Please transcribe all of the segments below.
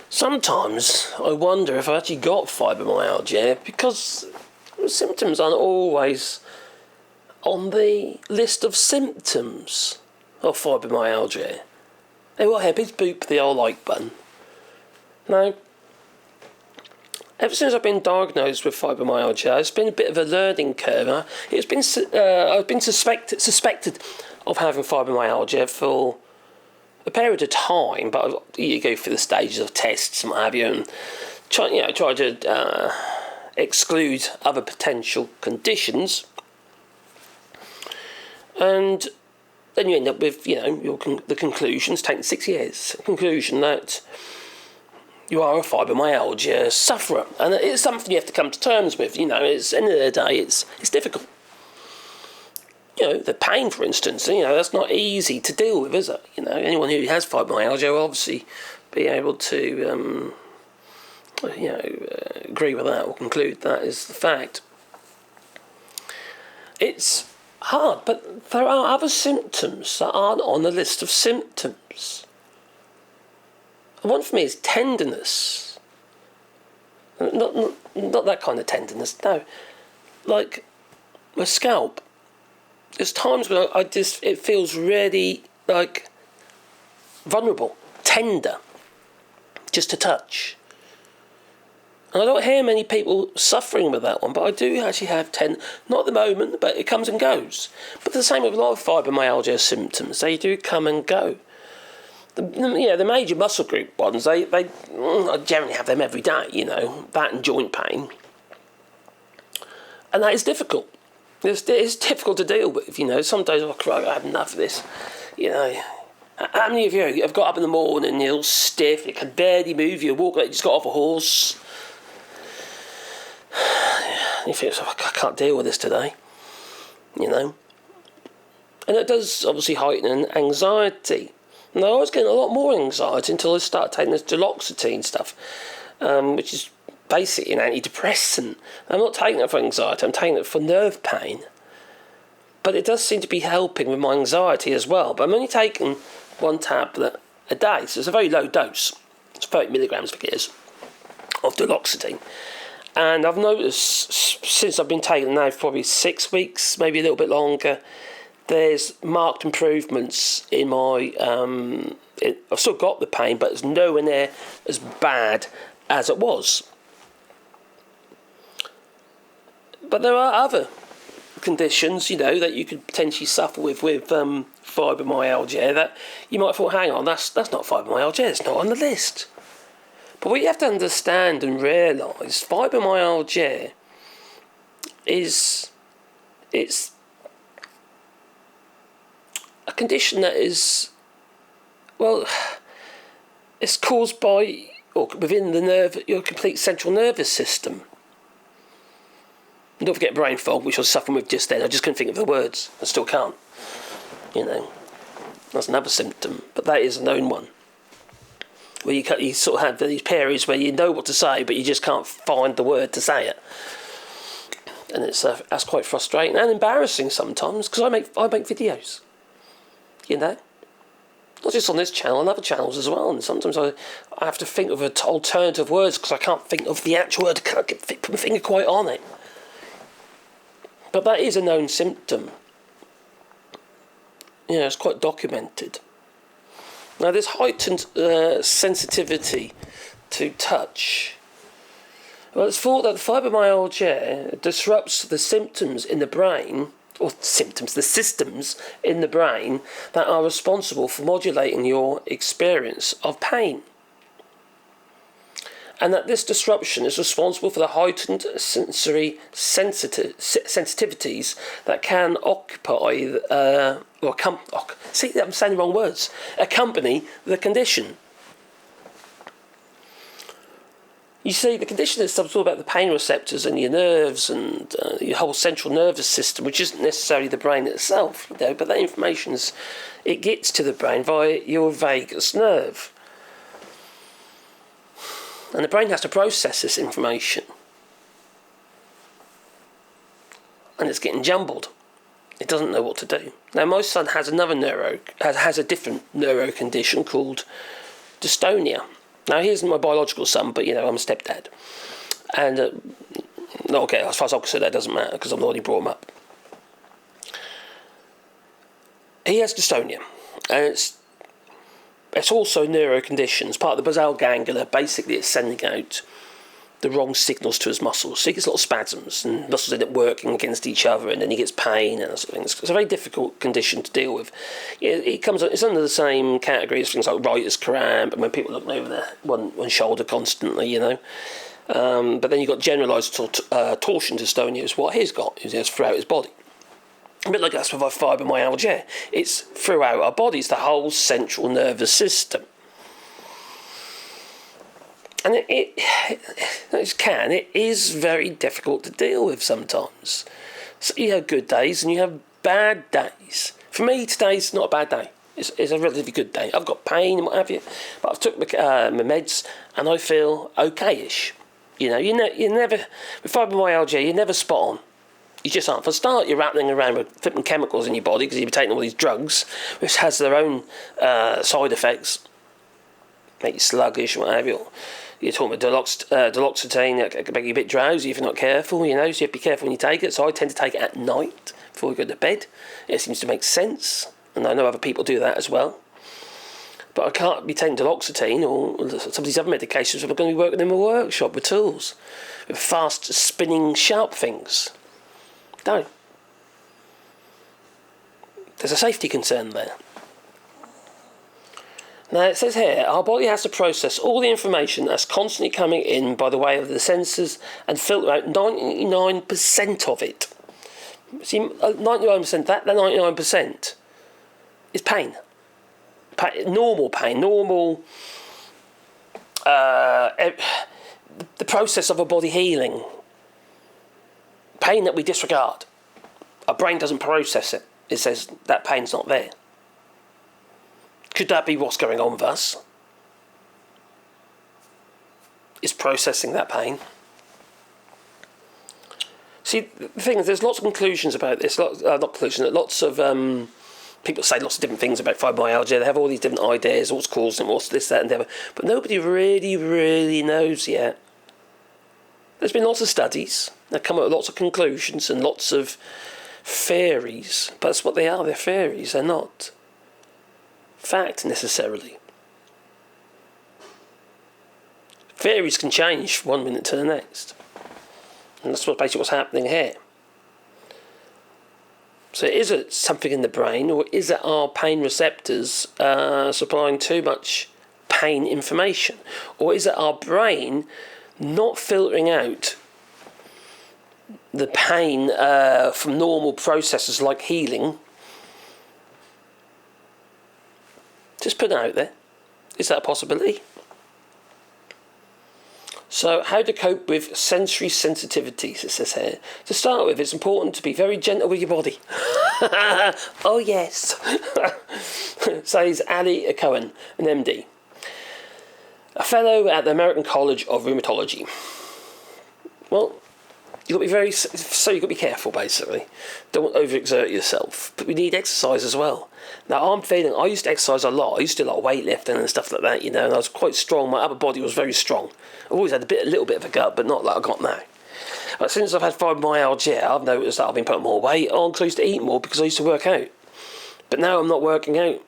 Sometimes I wonder if I actually got fibromyalgia because symptoms aren't always on the list of symptoms of fibromyalgia. Hey, what happens? Boop the old like button. Now, ever since I've been diagnosed with fibromyalgia, it's been a bit of a learning curve. I've been suspected of having fibromyalgia for a period of time, but you go through the stages of tests and what have you, and try to exclude other potential conditions, and then you end up with the conclusions taking 6 years. Conclusion that you are a fibromyalgia sufferer, and it's something you have to come to terms with. It's end of the day, it's difficult. The pain, for instance, that's not easy to deal with, is it? Anyone who has fibromyalgia will obviously be able to, agree with that or conclude that is the fact. It's hard, but there are other symptoms that aren't on the list of symptoms. One for me is tenderness. Not that kind of tenderness, no. Like my scalp. There's times when it feels really like vulnerable, tender, just to touch. And I don't hear many people suffering with that one, but I do actually have not at the moment, but it comes and goes. But the same with a lot of fibromyalgia symptoms, they do come and go. The major muscle group ones, I generally have them every day, that and joint pain. And that is difficult. It's difficult to deal with, Some days I have enough of this, How many of you have got up in the morning and you're all stiff, you can barely move, you walk like you just got off a horse? You think, I can't deal with this today, And it does obviously heighten anxiety. And I was getting a lot more anxiety until I started taking this duloxetine stuff, which is basically an antidepressant. I'm not taking it for anxiety, I'm taking it for nerve pain. But it does seem to be helping with my anxiety as well. But I'm only taking one tablet a day, so it's a very low dose. It's 30 milligrams for years of duloxetine. And I've noticed since I've been taking it now for probably 6 weeks, maybe a little bit longer, there's marked improvements in my... I've still got the pain, but it's nowhere near as bad as it was. But there are other conditions, that you could potentially suffer with fibromyalgia that you might have thought, hang on, that's not fibromyalgia, it's not on the list. But what you have to understand and realise, fibromyalgia it's a condition that is, it's caused by, or within your complete central nervous system. And don't forget brain fog, which I was suffering with just then. I just couldn't think of the words. I still can't. That's another symptom, but that is a known one. Where you sort of have these periods where you know what to say, but you just can't find the word to say it. And that's quite frustrating and embarrassing sometimes, because I make videos. Not just on this channel, on other channels as well. And sometimes I have to think of alternative words because I can't think of the actual word. I can't put my finger quite on it. But that is a known symptom. It's quite documented. Now, this heightened sensitivity to touch. Well, it's thought that fibromyalgia disrupts the symptoms in the brain, the systems in the brain that are responsible for modulating your experience of pain. And that this disruption is responsible for the heightened sensory sensitivities that can I'm saying the wrong words, accompany the condition. You see, the condition is all about the pain receptors in your nerves and your whole central nervous system, which isn't necessarily the brain itself, but that information it gets to the brain via your vagus nerve. And the brain has to process this information. And it's getting jumbled. It doesn't know what to do. Now, my son has a different neuro condition called dystonia. Now, he isn't my biological son, but, I'm a stepdad. And, okay, as far as I'm concerned, that doesn't matter, because I'm the one who brought him up. He has dystonia, and it's also a neuro condition. It's part of the basal ganglia. Basically, it's sending out the wrong signals to his muscles. So he gets a lot of spasms, and muscles end up working against each other, and then he gets pain and that sort of thing. It's a very difficult condition to deal with. It's under the same category as things like writer's cramp, and when people look over their one shoulder constantly, But then you've got generalised torsion dystonia, is what he's got. It's throughout his body. A bit like us with our fibromyalgia. It's throughout our body. It's the whole central nervous system. And it is very difficult to deal with sometimes. So you have good days and you have bad days. For me, today's not a bad day. It's a relatively good day. I've got pain and what have you, but I've took my meds and I feel okay-ish. You never, with fibromyalgia, you're never spot on. You just aren't. For a start, you're rattling around with flipping chemicals in your body because you're taking all these drugs, which has their own side effects. Make you sluggish and what have you. You're talking about duloxetine, that can make you a bit drowsy if you're not careful, so you have to be careful when you take it. So I tend to take it at night before we go to bed. It seems to make sense, and I know other people do that as well. But I can't be taking duloxetine or some of these other medications if I'm going to be working in my workshop with tools, with fast spinning sharp things. No. There's a safety concern there. Now it says here, our body has to process all the information that's constantly coming in by the way of the sensors and filter out 99% of it. See, 99%, that 99% is pain. Normal pain, the process of a body healing. Pain that we disregard. Our brain doesn't process it. It says that pain's not there. Could that be what's going on with us? Is processing that pain? See, the thing is, there's lots of conclusions about this. Lots of people say lots of different things about fibromyalgia. They have all these different ideas, what's causing it, what's this, that, and the other. But nobody really knows yet. There's been lots of studies that come up with lots of conclusions and lots of theories. But that's what they are. They're theories. They're not fact necessarily. Theories can change from one minute to the next, and that's basically what's happening here. So is it something in the brain, or is it our pain receptors supplying too much pain information, or is it our brain not filtering out the pain from normal processes like healing? Just put it out there. Is that a possibility? So, how to cope with sensory sensitivities, it says here. To start with, it's important to be very gentle with your body. Oh, yes. Says Ali Cohen, an MD. A fellow at the American College of Rheumatology. Well, you've got to be careful, basically. Don't overexert yourself. But we need exercise as well. Now, I used to exercise a lot. I used to do a lot of weightlifting and stuff like that, and I was quite strong. My upper body was very strong. I've always had a little bit of a gut, but not like I've got now. But since I've had fibromyalgia, I've noticed that I've been putting more weight on because I used to eat more because I used to work out. But now I'm not working out.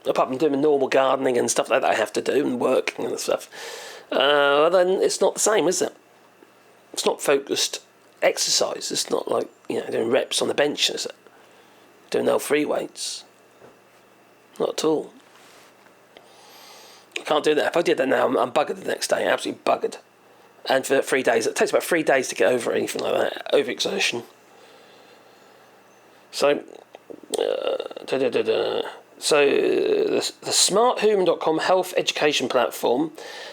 Apart from doing normal gardening and stuff like that I have to do and working and stuff. Then it's not the same, is it? It's not focused exercise. It's not like, doing reps on the bench, is it? Doing no free weights. Not at all. I can't do that. If I did that now, I'm buggered the next day. Absolutely buggered. And for 3 days, it takes about 3 days to get over anything like that. Overexertion. So, So the smarthuman.com health education platform,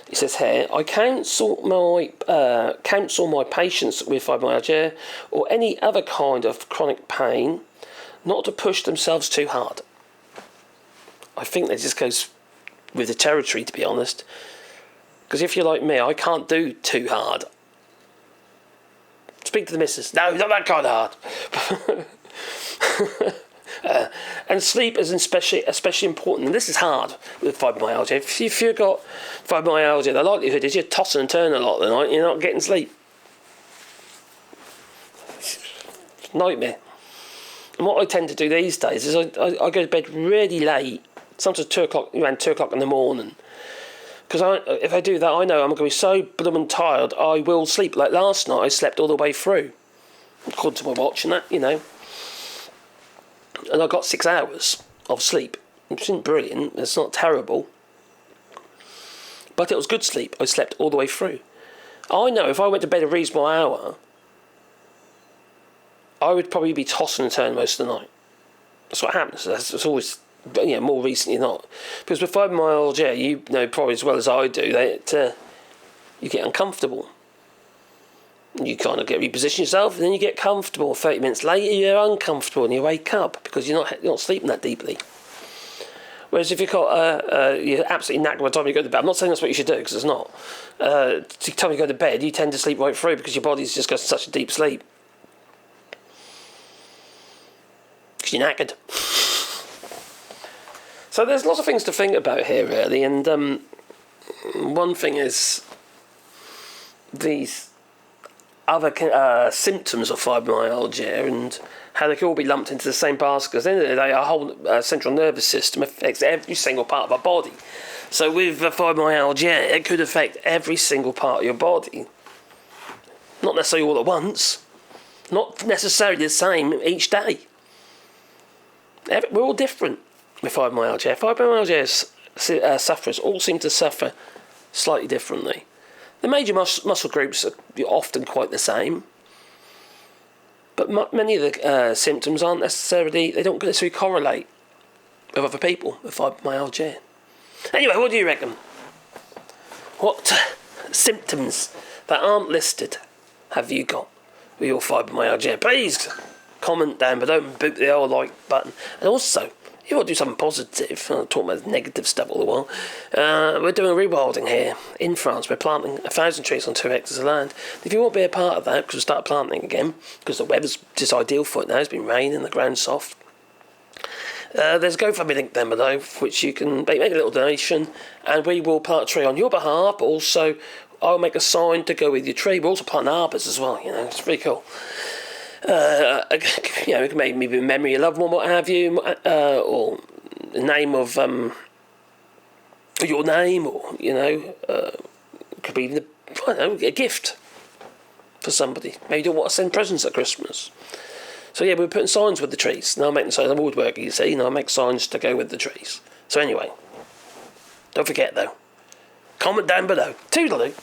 it says here, I counsel my patients with fibromyalgia or any other kind of chronic pain not to push themselves too hard. I think that just goes with the territory, to be honest. Because if you're like me, I can't do too hard. Speak to the missus. No, not that kind of hard. And sleep is especially important. And this is hard with fibromyalgia. If you've got fibromyalgia, the likelihood is you're tossing and turning a lot of the night and you're not getting sleep. Nightmare. And what I tend to do these days is I go to bed really late, sometimes 2 o'clock, around 2 o'clock in the morning. Because if I do that, I know I'm going to be so blooming tired, I will sleep. Like last night, I slept all the way through, according to my watch and that, you know. And I got 6 hours of sleep, which isn't brilliant, it's not terrible. But it was good sleep, I slept all the way through. I know if I went to bed a reasonable hour, I would probably be tossing and turning most of the night. That's what happens. It's always, you know, more recently not. Because with fibromyalgia, you know probably as well as I do that you get uncomfortable. You kind of reposition yourself, and then you get comfortable. 30 minutes later, you're uncomfortable, and you wake up because you're not sleeping that deeply. Whereas if you've got you're absolutely knackered by the time you go to bed, I'm not saying that's what you should do because it's not. By the time you go to bed, you tend to sleep right through because your body's just got such a deep sleep. Because you're knackered. So there's lots of things to think about here, really, and one thing is these other symptoms of fibromyalgia and how they can all be lumped into the same basket. Because at the end of the day, our whole central nervous system affects every single part of our body. So with fibromyalgia, it could affect every single part of your body. Not necessarily all at once. Not necessarily the same each day. We're all different with fibromyalgia. Fibromyalgia sufferers all seem to suffer slightly differently. The major muscle groups are often quite the same, but many of the symptoms aren't necessarily, they don't necessarily correlate with other people with fibromyalgia. Anyway, what do you reckon? What symptoms that aren't listed have you got with your fibromyalgia? Please comment down below and boot the old like button. And also, if you want to do something positive, I'm talking about negative stuff all the while, we're doing rewilding here in France. We're planting 1,000 trees on 2 hectares of land. If you want to be a part of that, because we start planting again, because the weather's just ideal for it now, it's been raining, the ground's soft. There's a GoFundMe link down below, which you can make a little donation, and we will plant a tree on your behalf, but also I'll make a sign to go with your tree. We're also planting arbours as well, you know, it's pretty cool. You know, it can make maybe memory of a loved one, what have you, or the name of your name, or you know, it could be even a gift for somebody. Maybe you don't want to send presents at Christmas. So yeah, we're putting signs with the trees. Now I'm making signs. I'm a woodworker, you see. Now I make signs to go with the trees. So anyway, don't forget though. Comment down below. Toodaloo.